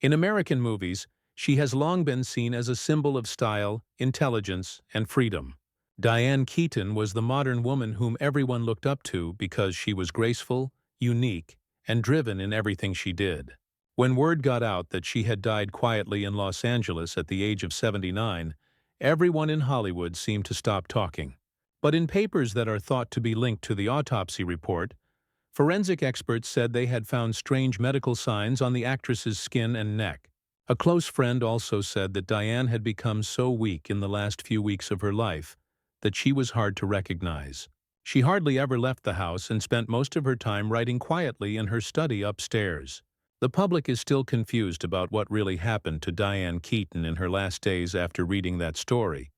In American movies, she has long been seen as a symbol of style, intelligence, and freedom. Diane Keaton was the modern woman whom everyone looked up to because she was graceful, unique, and driven in everything she did. When word got out that she had died quietly in Los Angeles at the age of 79, everyone in Hollywood seemed to stop talking. But in papers that are thought to be linked to the autopsy report, forensic experts said they had found strange medical signs on the actress's skin and neck. A close friend also said that Diane had become so weak in the last few weeks of her life that she was hard to recognize. She hardly ever left the house and spent most of her time writing quietly in her study upstairs. The public is still confused about what really happened to Diane Keaton in her last days after reading that story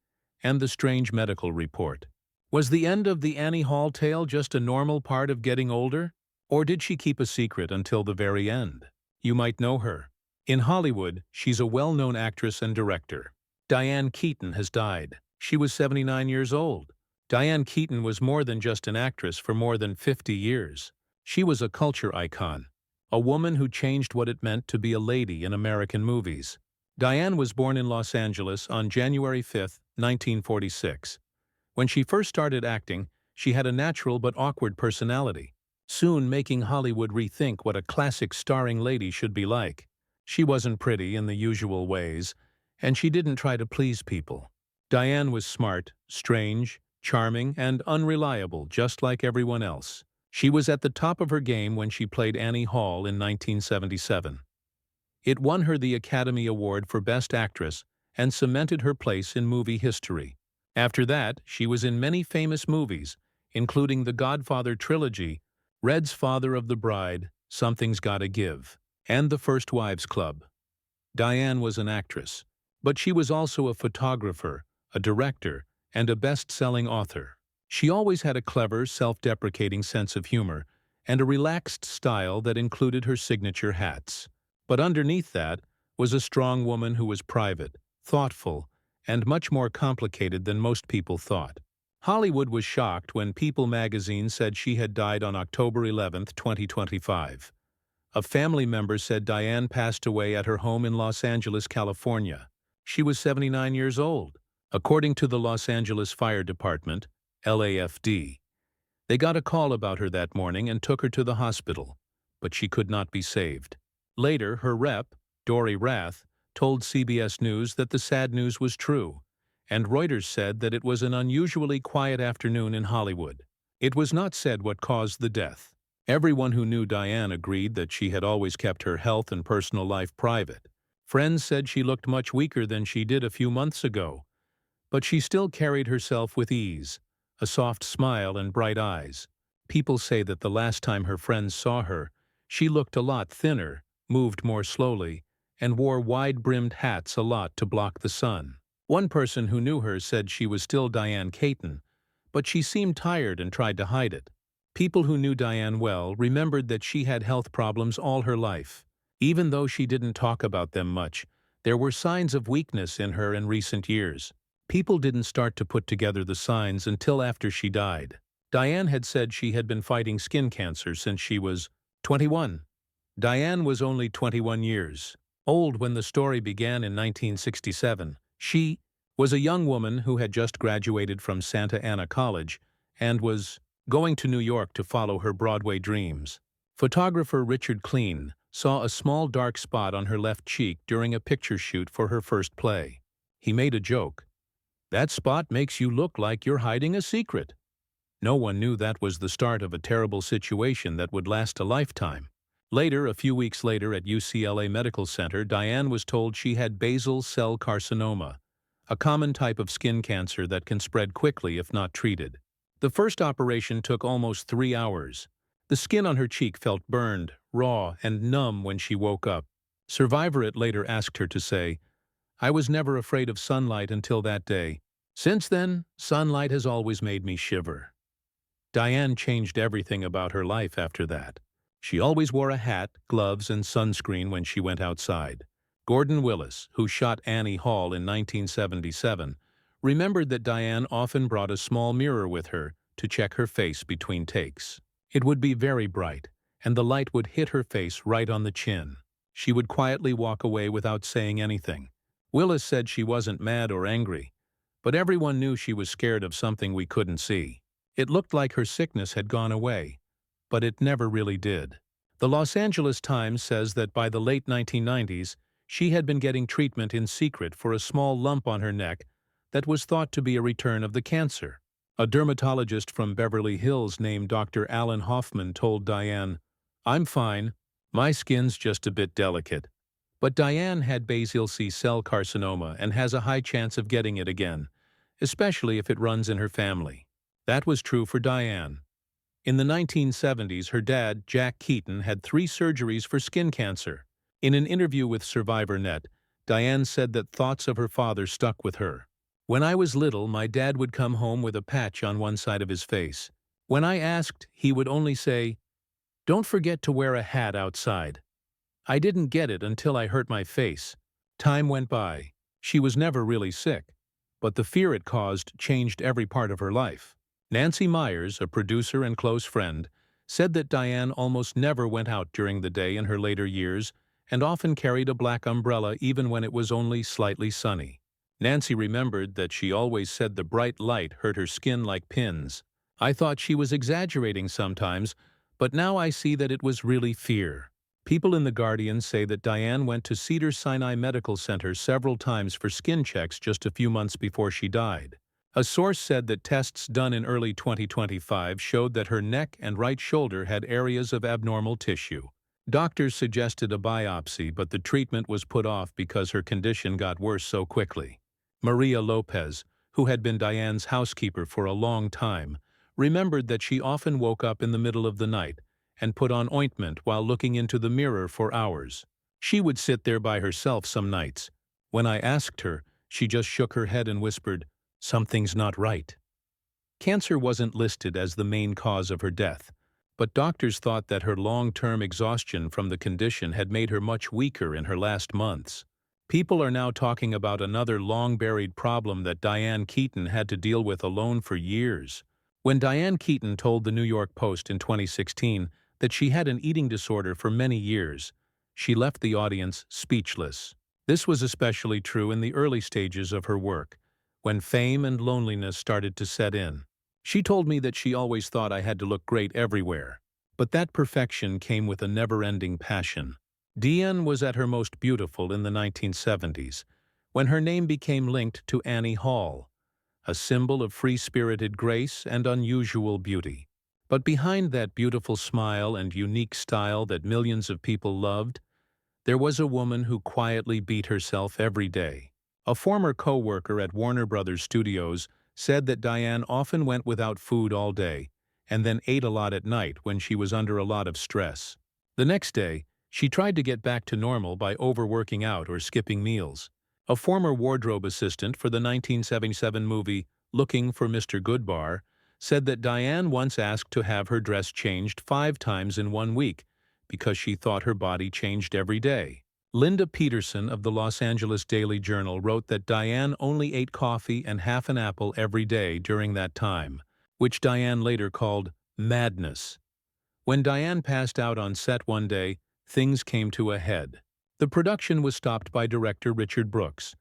and the strange medical report. Was the end of the Annie Hall tale just a normal part of getting older? Or did she keep a secret until the very end? You might know her. In Hollywood, she's a well-known actress and director. Diane Keaton has died. She was 79 years old. Diane Keaton was more than just an actress for more than 50 years. She was a culture icon, a woman who changed what it meant to be a lady in American movies. Diane was born in Los Angeles on January 5, 1946. When she first started acting, she had a natural but awkward personality, soon making Hollywood rethink what a classic starring lady should be like. She wasn't pretty in the usual ways, and she didn't try to please people. Diane was smart, strange, charming, and unreliable, just like everyone else. She was at the top of her game when she played Annie Hall in 1977. It won her the Academy Award for Best Actress and cemented her place in movie history. After that, she was in many famous movies, including the Godfather trilogy, Red's Father of the Bride, Something's Gotta Give, and The First Wives Club. Diane was an actress, but she was also a photographer, a director, and a best-selling author. She always had a clever, self-deprecating sense of humor and a relaxed style that included her signature hats. But underneath that was a strong woman who was private, thoughtful, and much more complicated than most people thought. Hollywood was shocked when People magazine said she had died on October 11, 2025. A family member said Diane passed away at her home in Los Angeles, California. She was 79 years old. According to the Los Angeles Fire Department, LAFD, they got a call about her that morning and took her to the hospital, but she could not be saved. Later, her rep, Dory Rath, told CBS News that the sad news was true, and Reuters said that it was an unusually quiet afternoon in Hollywood. It was not said what caused the death. Everyone who knew Diane agreed that she had always kept her health and personal life private. Friends said she looked much weaker than she did a few months ago, but she still carried herself with ease, a soft smile and bright eyes. People say that the last time her friends saw her, she looked a lot thinner, moved more slowly, and wore wide-brimmed hats a lot to block the sun. One person who knew her said she was still Diane Keaton, but she seemed tired and tried to hide it. People who knew Diane well remembered that she had health problems all her life. Even though she didn't talk about them much, there were signs of weakness in her in recent years. People didn't start to put together the signs until after she died. Diane had said she had been fighting skin cancer since she was 21. Diane was only 21 years old when the story began in 1967. She was a young woman who had just graduated from Santa Ana College and was going to New York to follow her Broadway dreams. Photographer Richard Kleen saw a small dark spot on her left cheek during a picture shoot for her first play. He made a joke. "That spot makes you look like you're hiding a secret." No one knew that was the start of a terrible situation that would last a lifetime. Later, a few weeks later at UCLA Medical Center, Diane was told she had basal cell carcinoma, a common type of skin cancer that can spread quickly if not treated. The first operation took almost 3 hours. The skin on her cheek felt burned, raw, and numb when she woke up. Survivorette later asked her to say, "I was never afraid of sunlight until that day. Since then, sunlight has always made me shiver." Diane changed everything about her life after that. She always wore a hat, gloves, and sunscreen when she went outside. Gordon Willis, who shot Annie Hall in 1977, remembered that Diane often brought a small mirror with her to check her face between takes. It would be very bright, and the light would hit her face right on the chin. She would quietly walk away without saying anything. Willis said she wasn't mad or angry, but everyone knew she was scared of something we couldn't see. It looked like her sickness had gone away, but it never really did. The Los Angeles Times says that by the late 1990s, she had been getting treatment in secret for a small lump on her neck that was thought to be a return of the cancer. A dermatologist from Beverly Hills named Dr. Alan Hoffman told Diane, "I'm fine. My skin's just a bit delicate." But Diane had basal cell carcinoma and has a high chance of getting it again, especially if it runs in her family. That was true for Diane. In the 1970s, her dad, Jack Keaton, had 3 surgeries for skin cancer. In an interview with SurvivorNet, Diane said that thoughts of her father stuck with her. "When I was little, my dad would come home with a patch on one side of his face. When I asked, he would only say, 'Don't forget to wear a hat outside.' I didn't get it until I hurt my face." Time went by. She was never really sick, but the fear it caused changed every part of her life. Nancy Myers, a producer and close friend, said that Diane almost never went out during the day in her later years and often carried a black umbrella even when it was only slightly sunny. Nancy remembered that she always said the bright light hurt her skin like pins. "I thought she was exaggerating sometimes, but now I see that it was really fear." People in The Guardian say that Diane went to Cedars-Sinai Medical Center several times for skin checks just a few months before she died. A source said that tests done in early 2025 showed that her neck and right shoulder had areas of abnormal tissue. Doctors suggested a biopsy, but the treatment was put off because her condition got worse so quickly. Maria Lopez, who had been Diane's housekeeper for a long time, remembered that she often woke up in the middle of the night and put on ointment while looking into the mirror for hours. She would sit there by herself some nights. When I asked her, she just shook her head and whispered, "Something's not right." Cancer wasn't listed as the main cause of her death, but doctors thought that her long-term exhaustion from the condition had made her much weaker in her last months. People are now talking about another long-buried problem that Diane Keaton had to deal with alone for years. When Diane Keaton told the New York Post in 2016 that she had an eating disorder for many years, she left the audience speechless. This was especially true in the early stages of her work, when fame and loneliness started to set in. "She told me that she always thought I had to look great everywhere, but that perfection came with a never-ending passion." Diane was at her most beautiful in the 1970s, when her name became linked to Annie Hall, a symbol of free-spirited grace and unusual beauty. But behind that beautiful smile and unique style that millions of people loved, there was a woman who quietly beat herself every day. A former co-worker at Warner Brothers Studios said that Diane often went without food all day and then ate a lot at night when she was under a lot of stress. The next day, she tried to get back to normal by overworking out or skipping meals. A former wardrobe assistant for the 1977 movie Looking for Mr. Goodbar said that Diane once asked to have her dress changed 5 times in 1 week because she thought her body changed every day. Linda Peterson of the Los Angeles Daily Journal wrote that Diane only ate coffee and half an apple every day during that time, which Diane later called madness. When Diane passed out on set one day, things came to a head. The production was stopped by director Richard Brooks,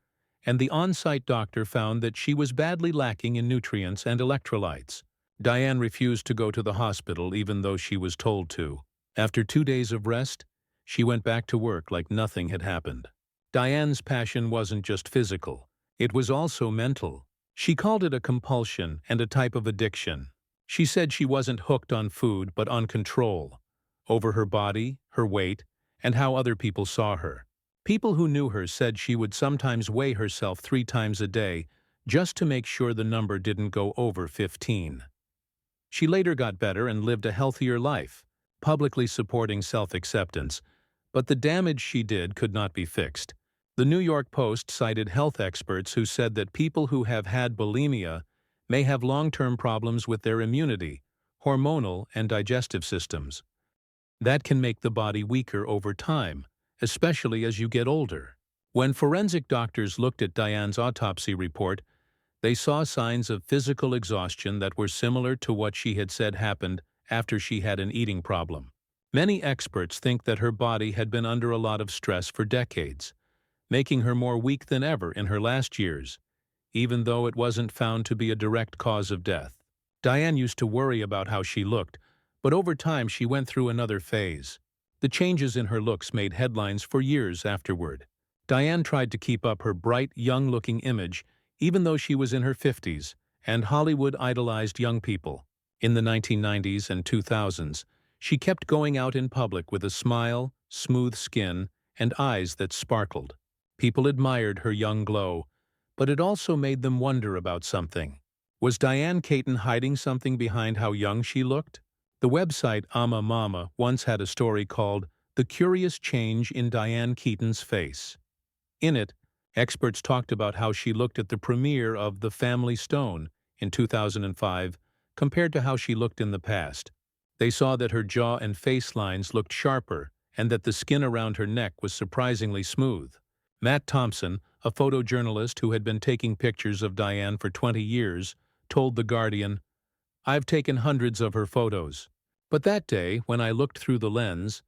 and the on-site doctor found that she was badly lacking in nutrients and electrolytes. Diane refused to go to the hospital even though she was told to. After 2 days of rest, she went back to work like nothing had happened. Diane's passion wasn't just physical, it was also mental. She called it a compulsion and a type of addiction. She said she wasn't hooked on food but on control, over her body, her weight, and how other people saw her. People who knew her said she would sometimes weigh herself 3 times a day just to make sure the number didn't go over 15. She later got better and lived a healthier life, publicly supporting self-acceptance, but the damage she did could not be fixed. The New York Post cited health experts who said that people who have had bulimia may have long-term problems with their immunity, hormonal, and digestive systems. That can make the body weaker over time, especially as you get older. When forensic doctors looked at Diane's autopsy report, they saw signs of physical exhaustion that were similar to what she had said happened after she had an eating problem. Many experts think that her body had been under a lot of stress for decades, making her more weak than ever in her last years, even though it wasn't found to be a direct cause of death. Diane used to worry about how she looked, but over time she went through another phase. The changes in her looks made headlines for years afterward. Diane tried to keep up her bright, young-looking image, even though she was in her 50s, and Hollywood idolized young people. In the 1990s and 2000s, she kept going out in public with a smile, smooth skin, and eyes that sparkled. People admired her young glow, but it also made them wonder about something. Was Diane Keaton hiding something behind how young she looked? The website Ama Mama once had a story called "The Curious Change in Diane Keaton's Face." In it, experts talked about how she looked at the premiere of The Family Stone in 2005 compared to how she looked in the past. They saw that her jaw and face lines looked sharper and that the skin around her neck was surprisingly smooth. Matt Thompson, a photojournalist who had been taking pictures of Diane for 20 years, told The Guardian, "I've taken hundreds of her photos. But that day, when I looked through the lens,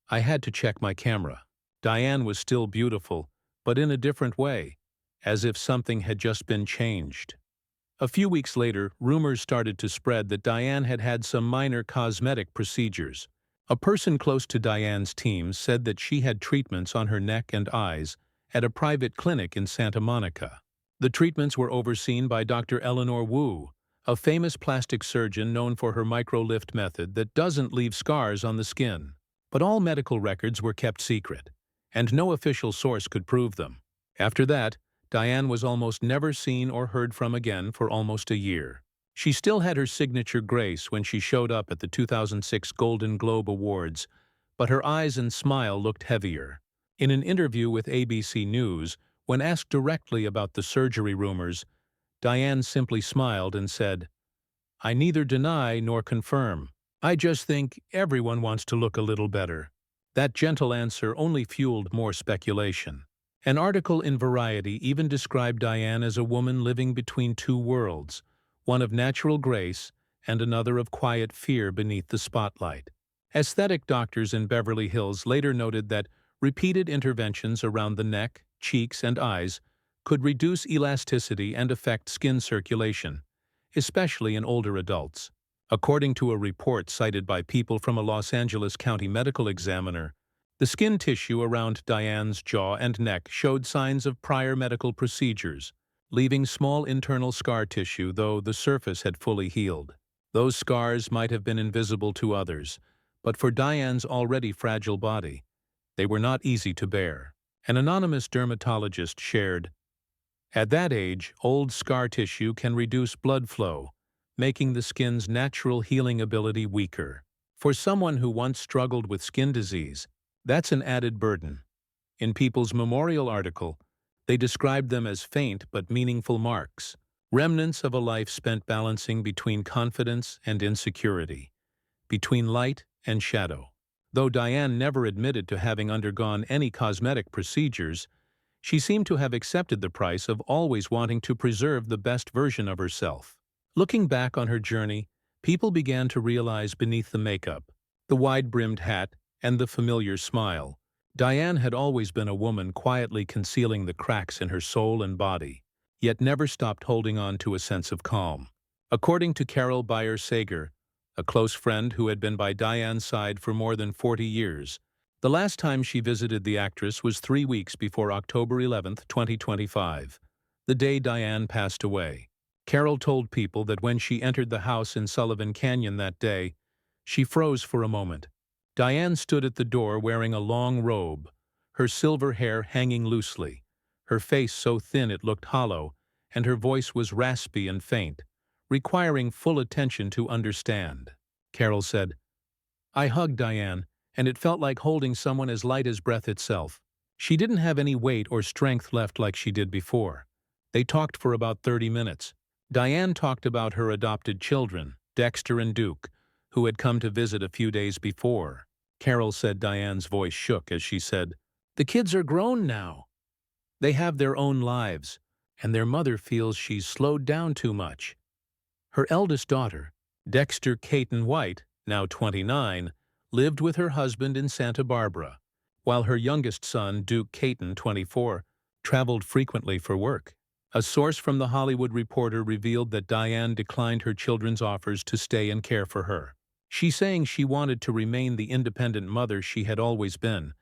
I had to check my camera. Diane was still beautiful, but in a different way, as if something had just been changed." A few weeks later, rumors started to spread that Diane had had some minor cosmetic procedures. A person close to Diane's team said that she had treatments on her neck and eyes at a private clinic in Santa Monica. The treatments were overseen by Dr. Eleanor Wu, a famous plastic surgeon known for her microlift method that doesn't leave scars on the skin. But all medical records were kept secret, and no official source could prove them. After that, Diane was almost never seen or heard from again for almost a year. She still had her signature grace when she showed up at the 2006 Golden Globe Awards, but her eyes and smile looked heavier. In an interview with ABC News, when asked directly about the surgery rumors, Diane simply smiled and said, "I neither deny nor confirm. I just think everyone wants to look a little better." That gentle answer only fueled more speculation. An article in Variety even described Diane as a woman living between two worlds, one of natural grace and another of quiet fear beneath the spotlight. Aesthetic doctors in Beverly Hills later noted that repeated interventions around the neck, cheeks, and eyes could reduce elasticity and affect skin circulation, especially in older adults. According to a report cited by people from a Los Angeles County medical examiner, the skin tissue around Diane's jaw and neck showed signs of prior medical procedures, leaving small internal scar tissue, though the surface had fully healed. Those scars might have been invisible to others, but for Diane's already fragile body, they were not easy to bear. An anonymous dermatologist shared, "At that age, old scar tissue can reduce blood flow, making the skin's natural healing ability weaker. For someone who once struggled with skin disease, that's an added burden." In People's Memorial article, they described them as faint but meaningful marks, remnants of a life spent balancing between confidence and insecurity, between light and shadow. Though Diane never admitted to having undergone any cosmetic procedures, she seemed to have accepted the price of always wanting to preserve the best version of herself. Looking back on her journey, people began to realize beneath the makeup, the wide-brimmed hat, and the familiar smile, Diane had always been a woman quietly concealing the cracks in her soul and body, yet never stopped holding on to a sense of calm. According to Carol Bayer-Sager, a close friend who had been by Diane's side for more than 40 years, the last time she visited the actress was 3 weeks before October 11, 2025, the day Diane passed away. Carol told people that when she entered the house in Sullivan Canyon that day, she froze for a moment. Diane stood at the door wearing a long robe, her silver hair hanging loosely, her face so thin it looked hollow, and her voice was raspy and faint, requiring full attention to understand. Carol said, "I hugged Diane, and it felt like holding someone as light as breath itself. She didn't have any weight or strength left like she did before." They talked for about 30 minutes. Diane talked about her adopted children, Dexter and Duke, who had come to visit a few days before. Carol said Diane's voice shook as she said, "The kids are grown now. They have their own lives, and their mother feels she's slowed down too much." Her eldest daughter, Dexter Keaton White, now 29, lived with her husband in Santa Barbara, while her youngest son, Duke Keaton, 24, traveled frequently for work. A source from The Hollywood Reporter revealed that Diane declined her children's offers to stay and care for her. She's saying she wanted to remain the independent mother she had always been,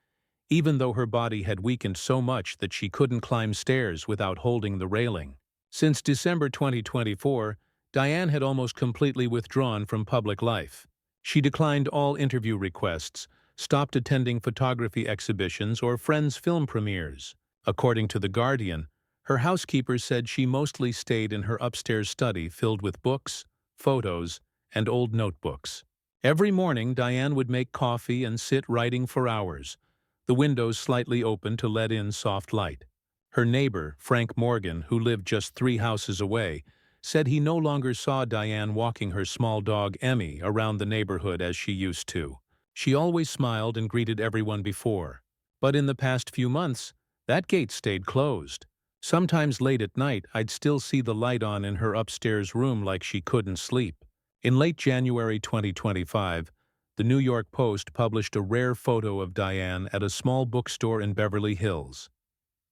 even though her body had weakened so much that she couldn't climb stairs without holding the railing. Since December 2024, Diane had almost completely withdrawn from public life. She declined all interview requests, stopped attending photography exhibitions or friends' film premieres. According to The Guardian, her housekeeper said she mostly stayed in her upstairs study filled with books, photos, and old notebooks. Every morning, Diane would make coffee and sit writing for hours, the windows slightly open to let in soft light. Her neighbor, Frank Morgan, who lived just 3 houses away, said he no longer saw Diane walking her small dog Emmy around the neighborhood as she used to. She always smiled and greeted everyone before. But in the past few months, that gate stayed closed. Sometimes late at night, I'd still see the light on in her upstairs room like she couldn't sleep. In late January 2025, the New York Post published a rare photo of Diane at a small bookstore in Beverly Hills.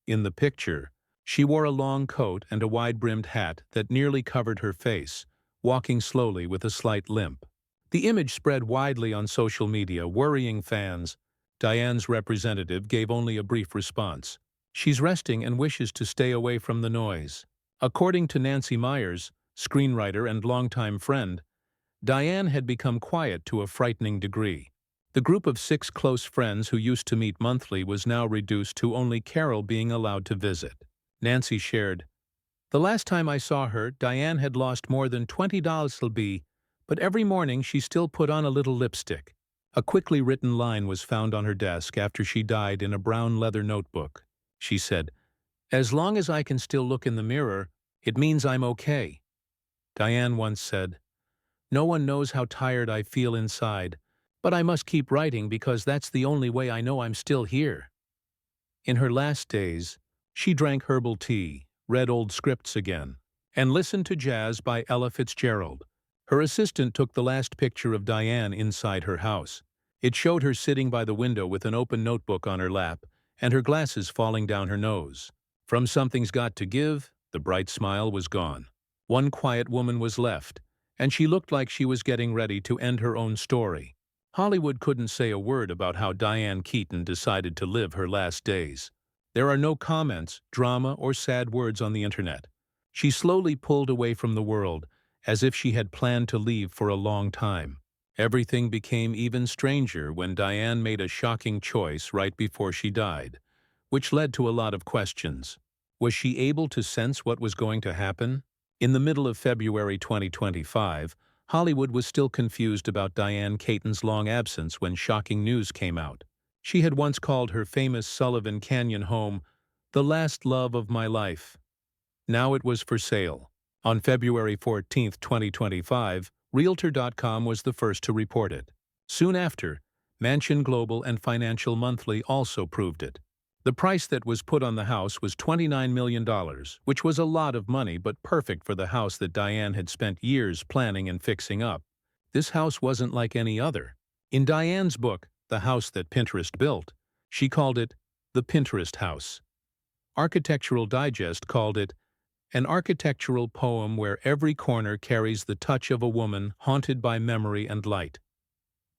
In the picture, she wore a long coat and a wide-brimmed hat that nearly covered her face, walking slowly with a slight limp. The image spread widely on social media, worrying fans. Diane's representative gave only a brief response. She's resting and wishes to stay away from the noise. According to Nancy Myers, screenwriter and longtime friend, Diane had become quiet to a frightening degree. The group of 6 close friends who used to meet monthly was now reduced to only Carol being allowed to visit. Nancy shared, "The last time I saw her, Diane had lost more than $20, but every morning she still put on a little lipstick." A quickly written line was found on her desk after she died in a brown leather notebook. She said, "As long as I can still look in the mirror, it means I'm okay." Diane once said, "No one knows how tired I feel inside, but I must keep writing because that's the only way I know I'm still here." In her last days, she drank herbal tea, read old scripts again, and listened to jazz by Ella Fitzgerald. Her assistant took the last picture of Diane inside her house. It showed her sitting by the window with an open notebook on her lap and her glasses falling down her nose. From Something's Got to Give, the bright smile was gone. One quiet woman was left, and she looked like she was getting ready to end her own story. Hollywood couldn't say a word about how Diane Keaton decided to live her last days. There are no comments, drama, or sad words on the internet. She slowly pulled away from the world, as if she had planned to leave for a long time. Everything became even stranger when Diane made a shocking choice right before she died, which led to a lot of questions. Was she able to sense what was going to happen? In the middle of February 2025, Hollywood was still confused about Diane Keaton's long absence when shocking news came out. She had once called her famous Sullivan Canyon home, "the last love of my life." Now it was for sale. On February 14, 2025, Realtor.com was the first to report it. Soon after, Mansion Global and Financial Monthly also proved it. The price that was put on the house was $29 million, which was a lot of money but perfect for the house that Diane had spent years planning and fixing up. This house wasn't like any other. In Diane's book, The House That Pinterest Built, she called it the Pinterest House. Architectural Digest called it an architectural poem where every corner carries the touch of a woman haunted by memory and light.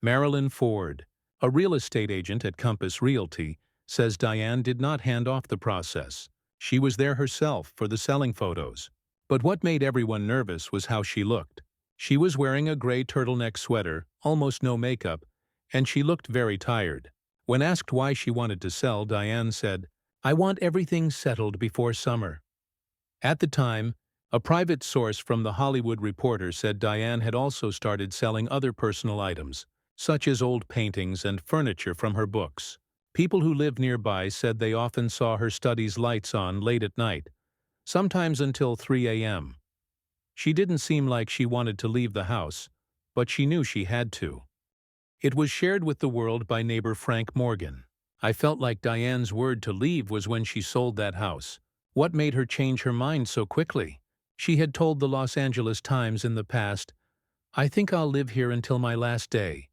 Marilyn Ford, a real estate agent at Compass Realty, says Diane did not hand off the process. She was there herself for the selling photos. But what made everyone nervous was how she looked. She was wearing a gray turtleneck sweater, almost no makeup, and she looked very tired. When asked why she wanted to sell, Diane said, "I want everything settled before summer." At the time, a private source from The Hollywood Reporter said Diane had also started selling other personal items, such as old paintings and furniture from her books. People who lived nearby said they often saw her study's lights on late at night, sometimes until 3 a.m. She didn't seem like she wanted to leave the house, but she knew she had to. It was shared with the world by neighbor Frank Morgan. "I felt like Diane's word to leave was when she sold that house. What made her change her mind so quickly?" She had told the Los Angeles Times in the past, "I think I'll live here until my last day."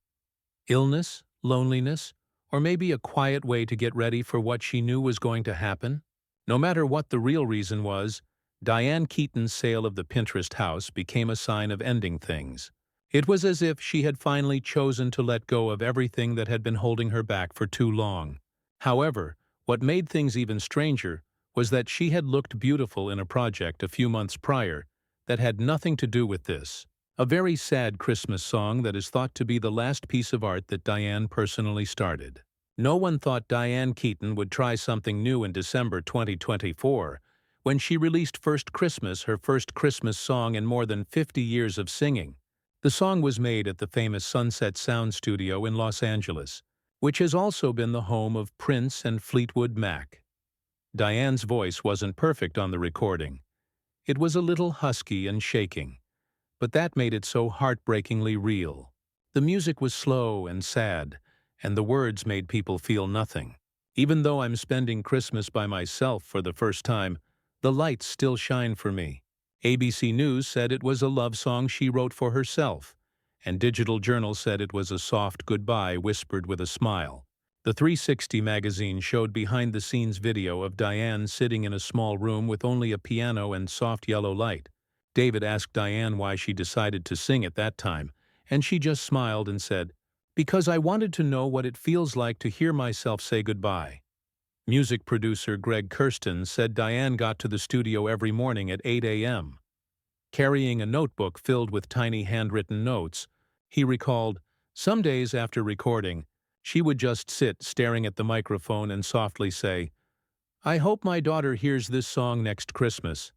Illness, loneliness, or maybe a quiet way to get ready for what she knew was going to happen? No matter what the real reason was, Diane Keaton's sale of the Pinterest house became a sign of ending things. It was as if she had finally chosen to let go of everything that had been holding her back for too long. However, what made things even stranger was that she had looked beautiful in a project a few months prior that had nothing to do with this. A very sad Christmas song that is thought to be the last piece of art that Diane personally started. No one thought Diane Keaton would try something new in December 2024, when she released First Christmas, her first Christmas song in more than 50 years of singing. The song was made at the famous Sunset Sound Studio in Los Angeles, which has also been the home of Prince and Fleetwood Mac. Diane's voice wasn't perfect on the recording. It was a little husky and shaking, but that made it so heartbreakingly real. The music was slow and sad, and the words made people feel nothing. Even though I'm spending Christmas by myself for the first time, the lights still shine for me. ABC News said it was a love song she wrote for herself, and Digital Journal said it was a soft goodbye whispered with a smile. The 360 magazine showed behind-the-scenes video of Diane sitting in a small room with only a piano and soft yellow light. David asked Diane why she decided to sing at that time, and she just smiled and said, "Because I wanted to know what it feels like to hear myself say goodbye." Music producer Greg Kurstin said Diane got to the studio every morning at 8 a.m. Carrying a notebook filled with tiny handwritten notes. He recalled, some days after recording, she would just sit staring at the microphone and softly say, "I hope my daughter hears this song next Christmas."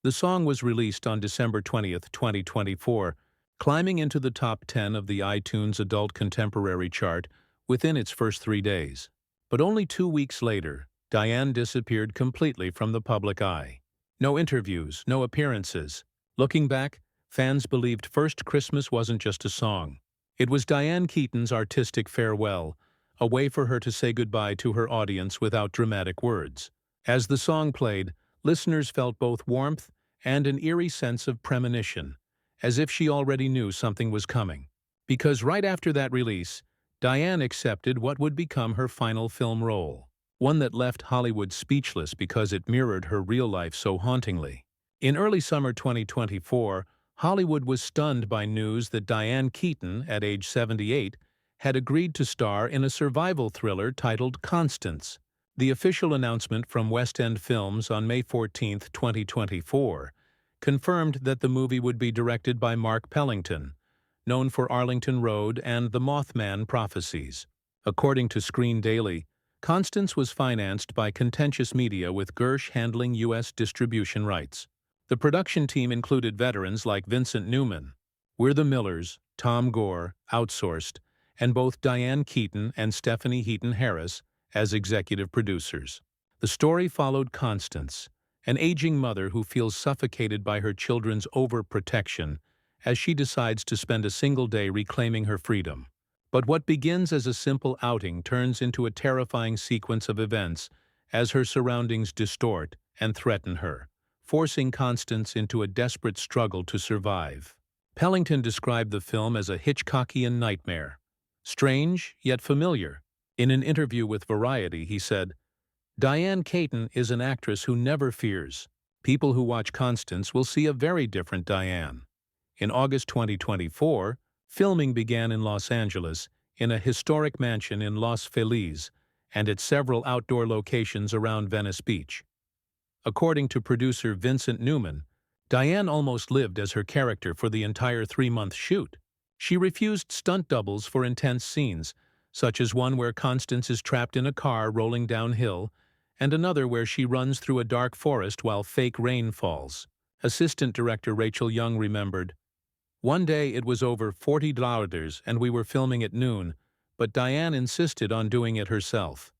The song was released on December 20th, 2024, climbing into the top 10 of the iTunes Adult Contemporary chart within its first 3 days. But only 2 weeks later, Diane disappeared completely from the public eye. No interviews, no appearances. Looking back, fans believed First Christmas wasn't just a song. It was Diane Keaton's artistic farewell, a way for her to say goodbye to her audience without dramatic words. As the song played, listeners felt both warmth and an eerie sense of premonition, as if she already knew something was coming. Because right after that release, Diane accepted what would become her final film role, one that left Hollywood speechless because it mirrored her real life so hauntingly. In early summer 2024, Hollywood was stunned by news that Diane Keaton, at age 78, had agreed to star in a survival thriller titled Constance. The official announcement from West End Films on May 14, 2024, confirmed that the movie would be directed by Mark Pellington, known for Arlington Road and The Mothman Prophecies. According to Screen Daily, Constance was financed by contentious media with Gersh handling U.S. distribution rights. The production team included veterans like Vincent Newman, We're the Millers, Tom Gore, outsourced, and both Diane Keaton and Stephanie Heaton Harris as executive producers. The story followed Constance, an aging mother who feels suffocated by her children's overprotection as she decides to spend a single day reclaiming her freedom. But what begins as a simple outing turns into a terrifying sequence of events as her surroundings distort and threaten her, forcing Constance into a desperate struggle to survive. Pellington described the film as a Hitchcockian nightmare, strange yet familiar. In an interview with Variety, he said, "Diane Keaton is an actress who never fears. People who watch Constance will see a very different Diane." In August 2024, filming began in Los Angeles, in a historic mansion in Los Feliz, and at several outdoor locations around Venice Beach. According to producer Vincent Newman, Diane almost lived as her character for the entire 3-month shoot. She refused stunt doubles for intense scenes, such as one where Constance is trapped in a car rolling downhill, and another where she runs through a dark forest while fake rain falls. Assistant director Rachel Young remembered, "One day it was over $40 and we were filming at noon, but Diane insisted on doing it herself.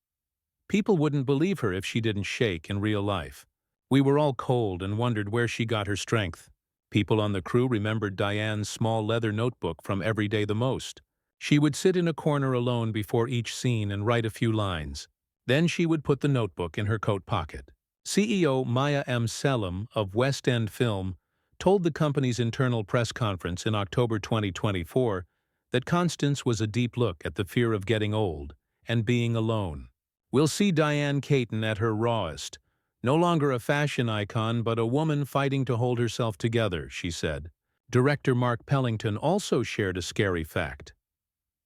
People wouldn't believe her if she didn't shake in real life. We were all cold and wondered where she got her strength." People on the crew remembered Diane's small leather notebook from Every Day the Most. She would sit in a corner alone before each scene and write a few lines. Then she would put the notebook in her coat pocket. CEO Maya M. Selim of West End Film told the company's internal press conference in October 2024 That Constance was a deep look at the fear of getting old and being alone. We'll see Diane Keaton at her rawest. No longer a fashion icon, but a woman fighting to hold herself together, she said. Director Mark Pellington also shared a scary fact.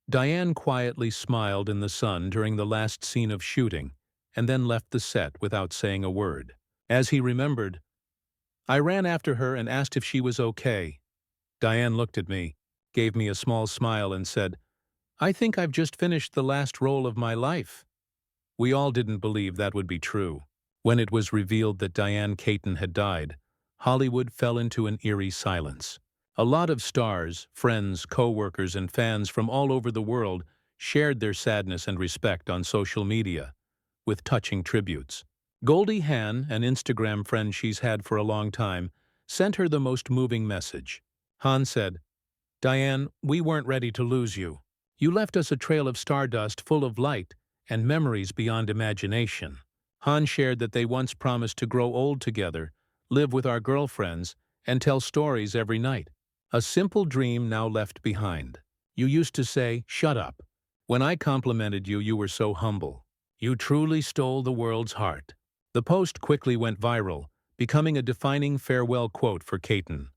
Diane quietly smiled in the sun during the last scene of shooting, and then left the set without saying a word. As he remembered, I ran after her and asked if she was okay. Diane looked at me, gave me a small smile and said, I think I've just finished the last role of my life. We all didn't believe that would be true. When it was revealed that Diane Keaton had died, Hollywood fell into an eerie silence. A lot of stars, friends, co-workers, and fans from all over the world shared their sadness and respect on social media, with touching tributes. Goldie Hawn, an Instagram friend she's had for a long time, sent her the most moving message. Hawn said, Diane, we weren't ready to lose you. You left us a trail of stardust full of light and memories beyond imagination. Hawn shared that they once promised to grow old together, live with our girlfriends, and tell stories every night. A simple dream now left behind. You used to say, shut up. When I complimented you, you were so humble. You truly stole the world's heart. The post quickly went viral, becoming a defining farewell quote for Keaton.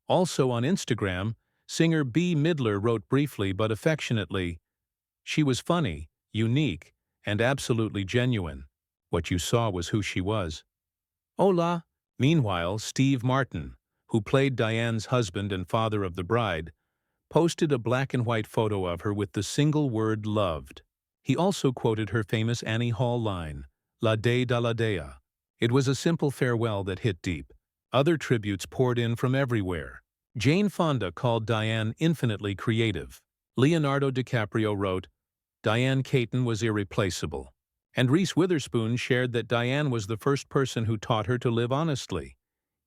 Also on Instagram, singer B. Midler wrote briefly but affectionately, she was funny, unique, and absolutely genuine. What you saw was who she was. Hola! Meanwhile, Steve Martin, who played Diane's husband and father of the bride, posted a black-and-white photo of her with the single word loved. He also quoted her famous Annie Hall line, La Dea da la Dea. It was a simple farewell that hit deep. Other tributes poured in from everywhere. Jane Fonda called Diane infinitely creative. Leonardo DiCaprio wrote, Diane Keaton was irreplaceable. And Reese Witherspoon shared that Diane was the first person who taught her to live honestly,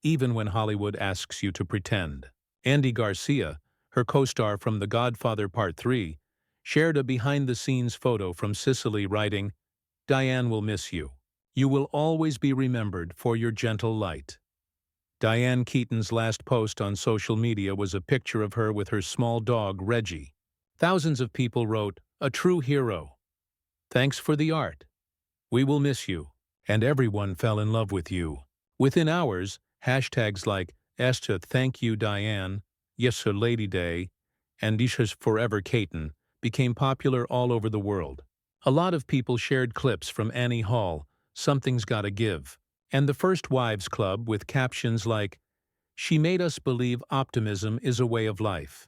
even when Hollywood asks you to pretend. Andy Garcia, her co-star from The Godfather Part 3, shared a behind-the-scenes photo from Sicily writing, Diane will miss you. You will always be remembered for your gentle light. Diane Keaton's last post on social media was a picture of her with her small dog, Reggie. Thousands of people wrote, a true hero. Thanks for the art. We will miss you. And everyone fell in love with you. Within hours, hashtags like Esta Thank You Diane, Yes Sir Lady Day, and Isha's Forever Keaton became popular all over the world. A lot of people shared clips from Annie Hall, Something's Gotta Give, and the First Wives Club with captions like, She made us believe optimism is a way of life.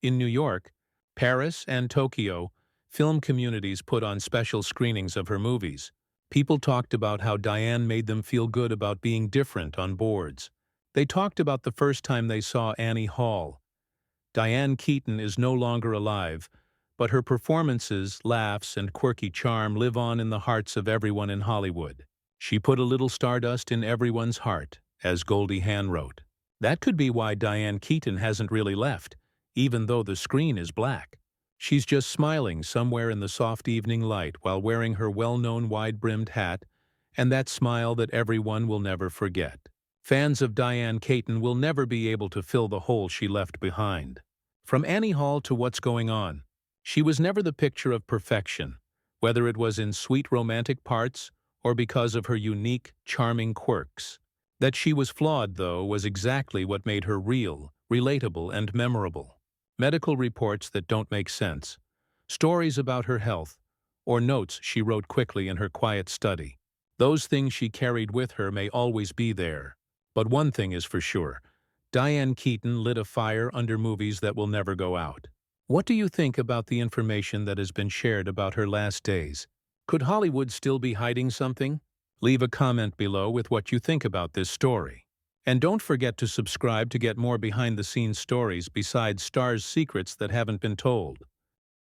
In New York, Paris, and Tokyo, film communities put on special screenings of her movies. People talked about how Diane made them feel good about being different on boards. They talked about the first time they saw Annie Hall. Diane Keaton is no longer alive, but her performances, laughs, and quirky charm live on in the hearts of everyone in Hollywood. She put a little stardust in everyone's heart, as Goldie Hawn wrote. That could be why Diane Keaton hasn't really left, even though the screen is black. She's just smiling somewhere in the soft evening light while wearing her well-known wide-brimmed hat, and that smile that everyone will never forget. Fans of Diane Keaton will never be able to fill the hole she left behind. From Annie Hall to What's Going On, she was never the picture of perfection, whether it was in sweet romantic parts or because of her unique, charming quirks. That she was flawed, though, was exactly what made her real, relatable, and memorable. Medical reports that don't make sense, stories about her health, or notes she wrote quickly in her quiet study. Those things she carried with her may always be there. But one thing is for sure, Diane Keaton lit a fire under movies that will never go out. What do you think about the information that has been shared about her last days? Could Hollywood still be hiding something? Leave a comment below with what you think about this story. And don't forget to subscribe to get more behind-the-scenes stories besides stars' secrets that haven't been told.